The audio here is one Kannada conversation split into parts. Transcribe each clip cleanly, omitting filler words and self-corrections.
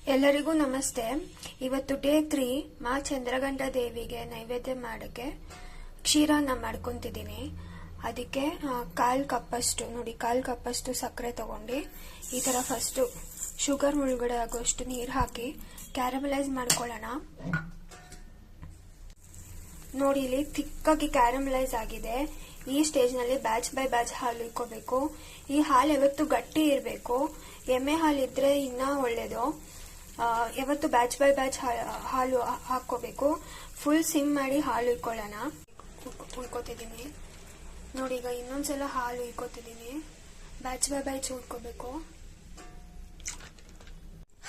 ಎಲ್ಲರಿಗೂ ನಮಸ್ತೆ. ಇವತ್ತು ಡೇ 3 ಮಾ ಚಂದ್ರಗಂಟಾ ದೇವಿಗೆ ನೈವೇದ್ಯ ಮಾಡಕ್ಕೆ ಕ್ಷೀರನ ಮಾಡ್ಕೊಂತಿದ್ದೀನಿ. ಅದಕ್ಕೆ ಕಾಲ್ ಕಪ್ಪಷ್ಟು ಸಕ್ಕರೆ ತಗೊಂಡು ಈ ತರ ಫಸ್ಟ್ ಶುಗರ್ ಮುಳುಗಡೆ ಆಗೋಷ್ಟು ನೀರು ಹಾಕಿ ಕ್ಯಾರಮಲೈಸ್ ಮಾಡ್ಕೊಳ್ಳೋಣ. ನೋಡಿ, ಇಲ್ಲಿ ಥಿಕ್ಕಾಗಿ ಕ್ಯಾರಮಲೈಸ್ ಆಗಿದೆ. ಈ ಸ್ಟೇಜ್ ನಲ್ಲಿ ಬ್ಯಾಚ್ ಬೈ ಬ್ಯಾಚ್ ಹಾಲು ಇಕ್ಕೋಬೇಕು. ಈ ಹಾಲು ಯಾವತ್ತು ಗಟ್ಟಿ ಇರಬೇಕು. ಎಮ್ಮೆ ಹಾಲು ಇದ್ರೆ ಇನ್ನ ಒಳ್ಳೇದು. ಯಾವತ್ತು ಬ್ಯಾಚ್ ಬೈ ಬ್ಯಾಚ್ ಹಾಲು ಹಾಕೋಬೇಕು. ಫುಲ್ ಸಿಮ್ ಮಾಡಿ ಹಾಲು ಇಕ್ಕೊಳ್ಳೋಣ. ಉಳ್ಕೋತಿದ್ದೀನಿ ನೋಡಿ. ಈಗ ಇನ್ನೊಂದ್ಸಲ ಹಾಲು ಇಕ್ಕೋತಿದ್ದೀನಿ. ಬ್ಯಾಚ್ ಬೈ ಬ್ಯಾಚ್ ಉಳ್ಕೋಬೇಕು.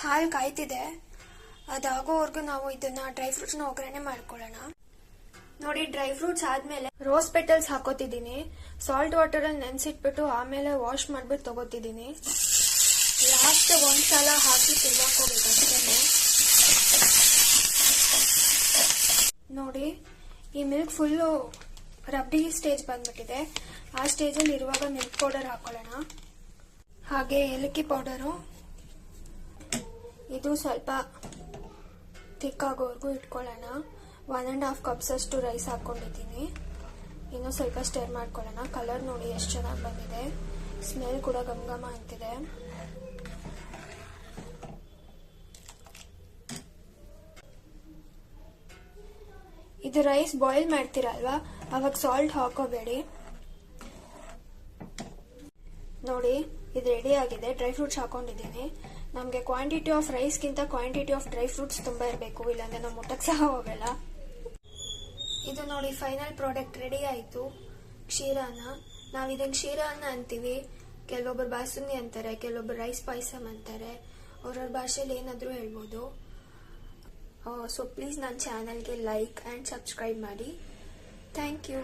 ಹಾಲು ಕಾಯ್ತಿದೆ. ಅದಾಗೋವರೆಗೂ ನಾವು ಇದನ್ನ ಡ್ರೈ ಫ್ರೂಟ್ಸ್ ನ ಒಗ್ಗರಣೆ ಮಾಡ್ಕೊಳ್ಳೋಣ. ನೋಡಿ, ಡ್ರೈ ಫ್ರೂಟ್ಸ್ ಆದ್ಮೇಲೆ ರೋಸ್ ಪೆಟಲ್ಸ್ ಹಾಕೋತಿದ್ದೀನಿ. ಸಾಲ್ಟ್ ವಾಟರ್ ಅಲ್ಲಿ ನೆನ್ಸಿಟ್ಬಿಟ್ಟು ಆಮೇಲೆ ವಾಶ್ ಮಾಡ್ಬಿಟ್ಟು ತಗೋತಿದ್ದೀನಿ. ಲಾಸ್ಟ್ ಒಂದ್ಸಲ ಹಾಕಿ ತಿರ್ಗಾಕೋಬೇಕಷ್ಟೇ. ನೋಡಿ, ಈ ಮಿಲ್ಕ್ ಫುಲ್ಲು ರಬ್ಬಿ ಸ್ಟೇಜ್ ಬಂದ್ಬಿಟ್ಟಿದೆ. ಆ ಸ್ಟೇಜ್ ಅಲ್ಲಿ ಇರುವಾಗ ಮಿಲ್ಕ್ ಪೌಡರ್ ಹಾಕೊಳ್ಳೋಣ. ಹಾಗೆ ಏಲಕ್ಕಿ ಪೌಡರು. ಇದು ಸ್ವಲ್ಪ ಥಿಕ್ ಆಗೋವರೆಗೂ ಇಟ್ಕೊಳ್ಳೋಣ. 1.5 ಕಪ್ಸ್ ಅಷ್ಟು ರೈಸ್ ಹಾಕೊಂಡಿದ್ದೀನಿ. ಇನ್ನೂ ಸ್ವಲ್ಪ ಸ್ಟೇರ್ ಮಾಡ್ಕೊಳ್ಳೋಣ. ಕಲರ್ ನೋಡಿ ಎಷ್ಟು ಚೆನ್ನಾಗಿ ಬಂದಿದೆ. ಸ್ಮೆಲ್ ಕೂಡ ಗಮಗಮ ಅಂತಿದೆ. ಇದು ರೈಸ್ ಬಾಯ್ಲ್ ಮಾಡ್ತೀರಲ್ವಾ, ಅವಾಗ ಸಾಲ್ಟ್ ಹಾಕೋಬೇಡಿ. ನೋಡಿ, ಇದು ರೆಡಿ ಆಗಿದೆ. ಡ್ರೈ ಫ್ರೂಟ್ಸ್ ಹಾಕೊಂಡಿದ್ದೀನಿ. ನಮಗೆ ಕ್ವಾಂಟಿಟಿ ಆಫ್ ರೈಸ್ಗಿಂತ ಕ್ವಾಂಟಿಟಿ ಆಫ್ ಡ್ರೈ ಫ್ರೂಟ್ಸ್ ತುಂಬಾ ಇರಬೇಕು, ಇಲ್ಲಾಂದ್ರೆ ನಾವು ಮುಟ್ಟಕ್ಕೆ ಸಹ ಹೋಗಲ್ಲ. ಇದು ನೋಡಿ, ಫೈನಲ್ ಪ್ರಾಡಕ್ಟ್ ರೆಡಿ ಆಯ್ತು. ಕ್ಷೀರಾನ್ನ ನಾವ್ ಇದನ್ನ ಕ್ಷೀರಾನ್ನ ಅಂತೀವಿ. ಕೆಲವೊಬ್ಬರು ಬಾಸುಂದಿ ಅಂತಾರೆ, ಕೆಲವೊಬ್ಬರು ರೈಸ್ ಪಾಯಸಂ ಅಂತಾರೆ. ಅವ್ರವ್ರ ಭಾಷೆಯಲ್ಲಿ ಏನಾದ್ರೂ ಹೇಳ್ಬೋದು. ಸೊ ಪ್ಲೀಸ್ ನನ್ನ ಚಾನಲ್ಗೆ ಲೈಕ್ ಅಂಡ್ ಸಬ್ಸ್ಕ್ರೈಬ್ ಮಾಡಿ. Thank you.